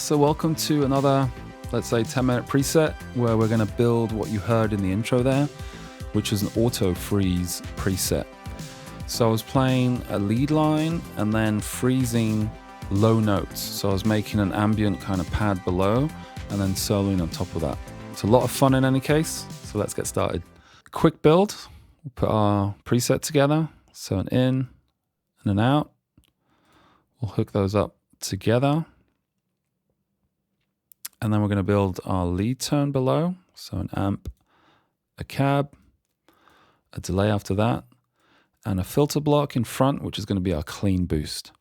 So welcome to another, let's say 10-minute preset where we're going to build what you heard in the intro there, which is an auto freeze preset. So I was playing a lead line and then freezing low notes. So I was making an ambient kind of pad below and then soloing on top of that. It's a lot of fun in any case, so let's get started. Quick build, we'll put our preset together. So an in and an out. We'll hook those up together. And then we're going to build our lead tone below. So an amp, a cab, a delay after that, and a filter block in front, which is going to be our clean boost.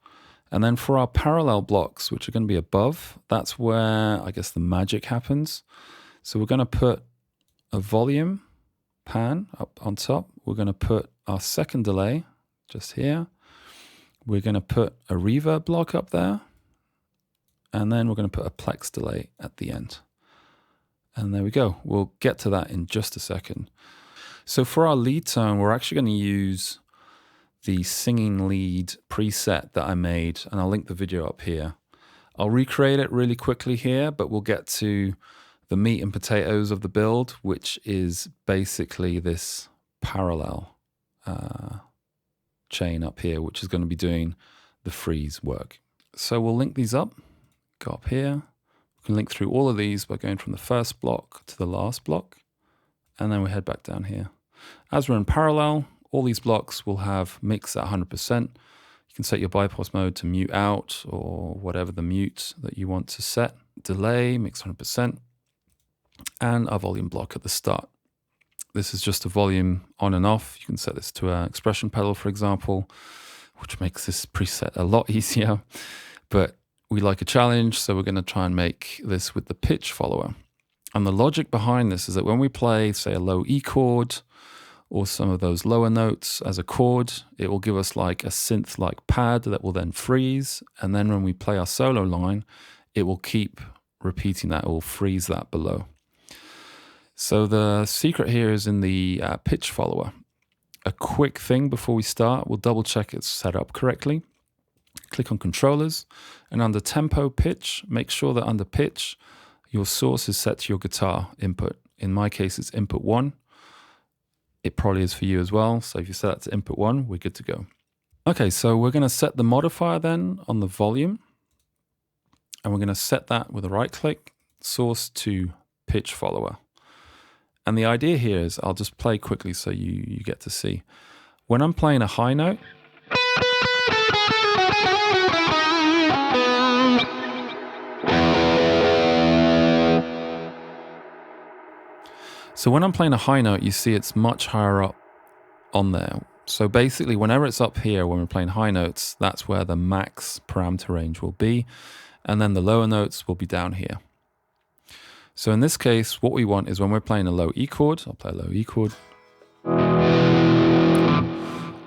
And then for our parallel blocks, which are going to be above, that's where I guess the magic happens. So we're going to put a volume pan up on top. We're going to put our second delay just here. We're going to put a reverb block up there. And then we're going to put a plex delay at the end. And there we go. We'll get to that in just a second. So for our lead tone, we're actually going to use the singing lead preset that I made, and I'll link the video up here. I'll recreate it really quickly here, but we'll get to the meat and potatoes of the build, which is basically this parallel chain up here, which is going to be doing the freeze work. So we'll link these up. Go up here. We can link through all of these by going from the first block to the last block, and then we head back down here. As we're in parallel, all these blocks will have mix at 100%. You can set your bypass mode to mute out or whatever the mute that you want to set. Delay, mix 100%, and our volume block at the start. This is just a volume on and off. You can set this to an expression pedal, for example, which makes this preset a lot easier, but we like a challenge, so we're going to try and make this with the pitch follower. And the logic behind this is that when we play, say, a low E chord or some of those lower notes as a chord, it will give us like a synth-like pad that will then freeze. And then when we play our solo line, it will keep repeating that, it will freeze that below. So the secret here is in the pitch follower. A quick thing before we start, we'll double check it's set up correctly. Click on controllers, and under tempo pitch, make sure that under pitch, your source is set to your guitar input. In my case, it's input 1. It probably is for you as well. So if you set that to input 1, we're good to go. Okay, so we're going to set the modifier then on the volume, and we're going to set that with a right click, source to pitch follower. And the idea here is, I'll just play quickly so you get to see. When I'm playing a high note, so when I'm playing a high note, you see it's much higher up on there. So basically, whenever it's up here, when we're playing high notes, that's where the max parameter range will be. And then the lower notes will be down here. So in this case, what we want is when we're playing a low E chord, I'll play a low E chord.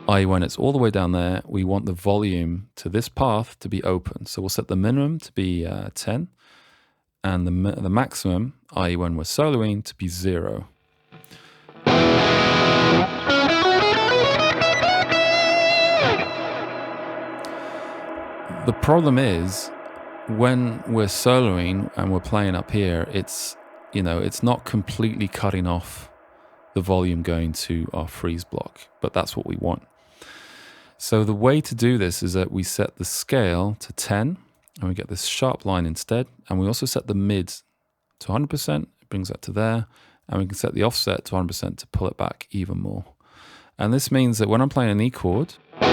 i.e. when it's all the way down there, we want the volume to this path to be open. So we'll set the minimum to be 10. And the maximum, i.e. when we're soloing, to be 0. The problem is, when we're soloing and we're playing up here, it's not completely cutting off the volume going to our freeze block, but that's what we want. So the way to do this is that we set the scale to 10, and we get this sharp line instead. And we also set the mid to 100%. It brings that to there. And we can set the offset to 100% to pull it back even more. And this means that when I'm playing an E chord, I'll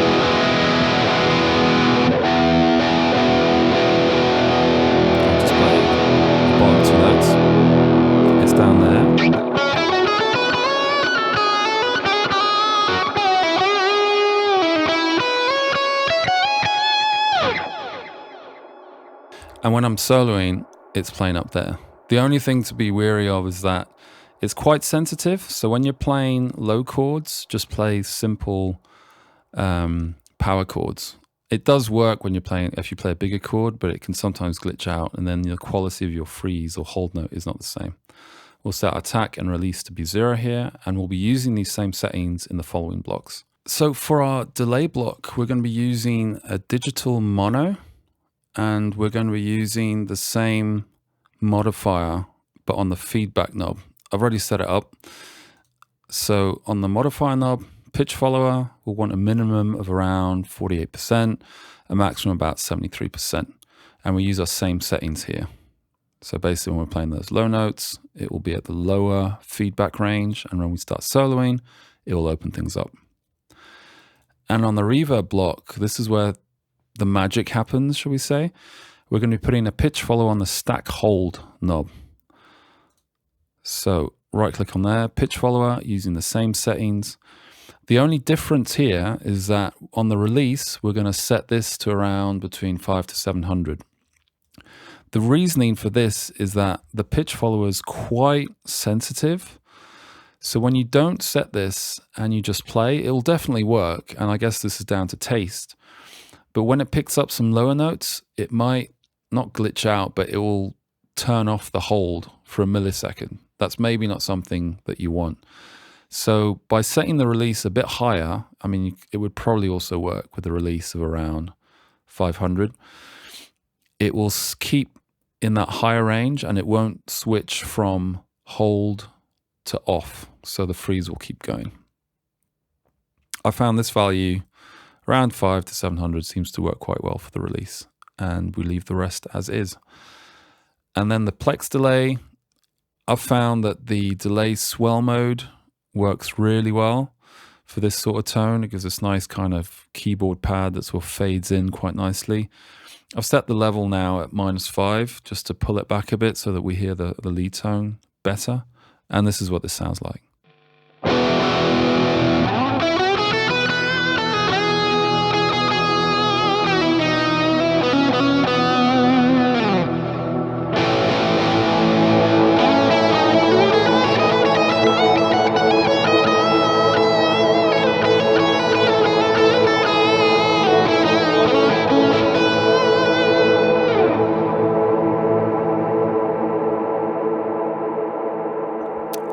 just play the bottom 2 notes. It's down there. And when I'm soloing, it's playing up there. The only thing to be wary of is that it's quite sensitive. So when you're playing low chords, just play simple power chords. It does work when if you play a bigger chord, but it can sometimes glitch out, and then the quality of your freeze or hold note is not the same. We'll set attack and release to be 0 here, and we'll be using these same settings in the following blocks. So for our delay block, we're going to be using a digital mono and we're going to be using the same modifier, but on the feedback knob. I've already set it up. So on the modifier knob, pitch follower, we'll want a minimum of around 48%, a maximum about 73%. And we use our same settings here. So basically when we're playing those low notes, it will be at the lower feedback range. And when we start soloing, it will open things up. And on the reverb block, this is where the magic happens, shall we say. We're going to be putting a pitch follower on the stack hold knob. So right click on there, pitch follower, using the same settings. The only difference here is that on the release, we're going to set this to around between 500 to 700. The reasoning for this is that the pitch follower is quite sensitive. So when you don't set this and you just play, it will definitely work. And I guess this is down to taste. But when it picks up some lower notes, it might not glitch out, but it will turn off the hold for a millisecond. That's maybe not something that you want. So by setting the release a bit higher, I mean, it would probably also work with a release of around 500. It will keep in that higher range and it won't switch from hold to off. So the freeze will keep going. I found this value around 500 to 700 seems to work quite well for the release, and we leave the rest as is. And then the Plex delay, I've found that the delay swell mode works really well for this sort of tone. It gives this nice kind of keyboard pad that sort of fades in quite nicely. I've set the level now at -5 just to pull it back a bit so that we hear the lead tone better. And this is what this sounds like.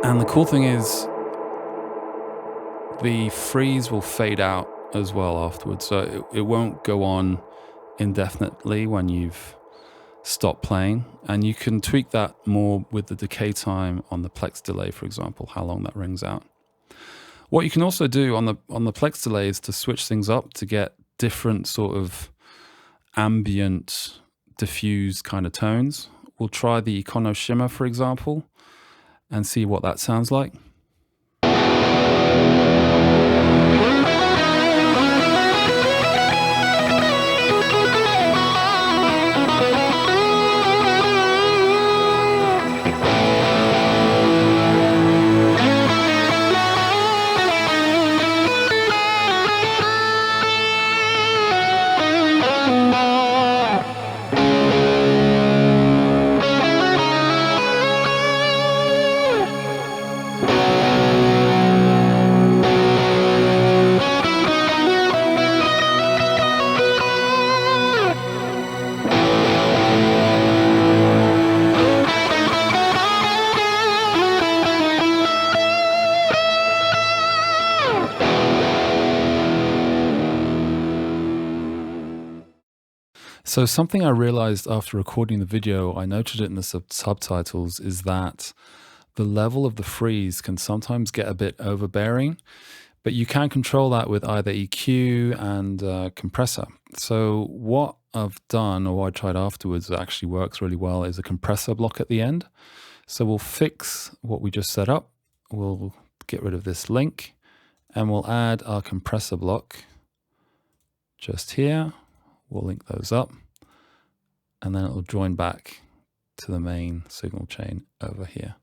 And the cool thing is the freeze will fade out as well afterwards. So it won't go on indefinitely when you've stopped playing. And you can tweak that more with the decay time on the Plex delay, for example, how long that rings out. What you can also do on the Plex delay is to switch things up to get different sort of ambient, diffuse kind of tones. We'll try the Econo Shimmer, for example, and see what that sounds like. So something I realized after recording the video, I noted it in the subtitles, is that the level of the freeze can sometimes get a bit overbearing, but you can control that with either EQ and compressor. So what I've done, or what I tried afterwards that actually works really well, is a compressor block at the end. So we'll fix what we just set up. We'll get rid of this link and we'll add our compressor block just here. We'll link those up and then it'll join back to the main signal chain over here.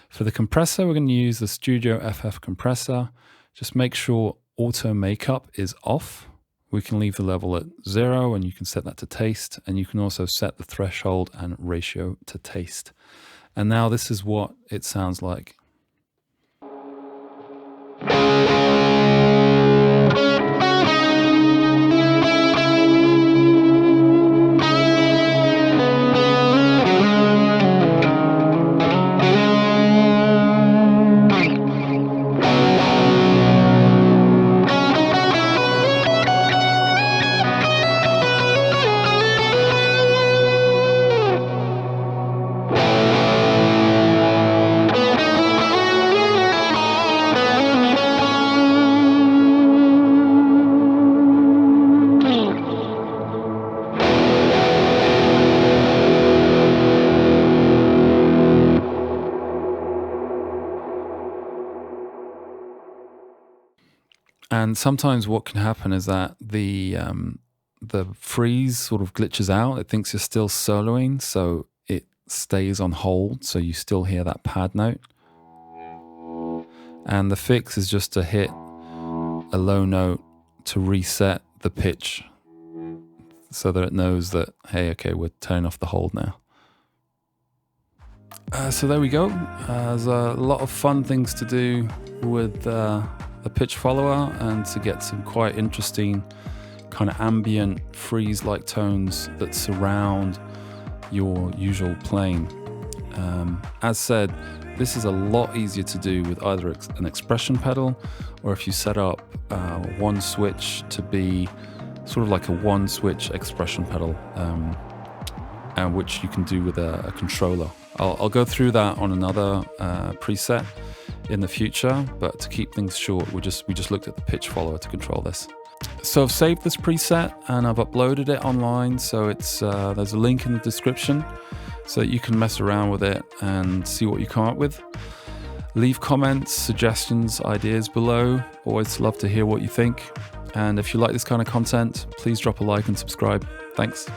For the compressor, we're going to use the Studio FF compressor. Just make sure auto makeup is off. We can leave the level at 0 and you can set that to taste, and you can also set the threshold and ratio to taste. And now this is what it sounds like. And sometimes what can happen is that the freeze sort of glitches out. It thinks you're still soloing, so it stays on hold, so you still hear that pad note. And the fix is just to hit a low note to reset the pitch so that it knows that, hey, okay, we're turning off the hold now. So there we go. There's a lot of fun things to do with the pitch follower, and to get some quite interesting kind of ambient freeze-like tones that surround your usual playing. As said, this is a lot easier to do with either an expression pedal, or if you set up one switch to be sort of like a one switch expression pedal, and which you can do with a controller. I'll go through that on another preset in the future, but to keep things short, we just looked at the pitch follower to control this. So I've saved this preset and I've uploaded it online, so it's there's a link in the description so that you can mess around with it and see what you come up with. Leave comments, suggestions, ideas below. Always love to hear what you think. And if you like this kind of content, please drop a like and subscribe. Thanks.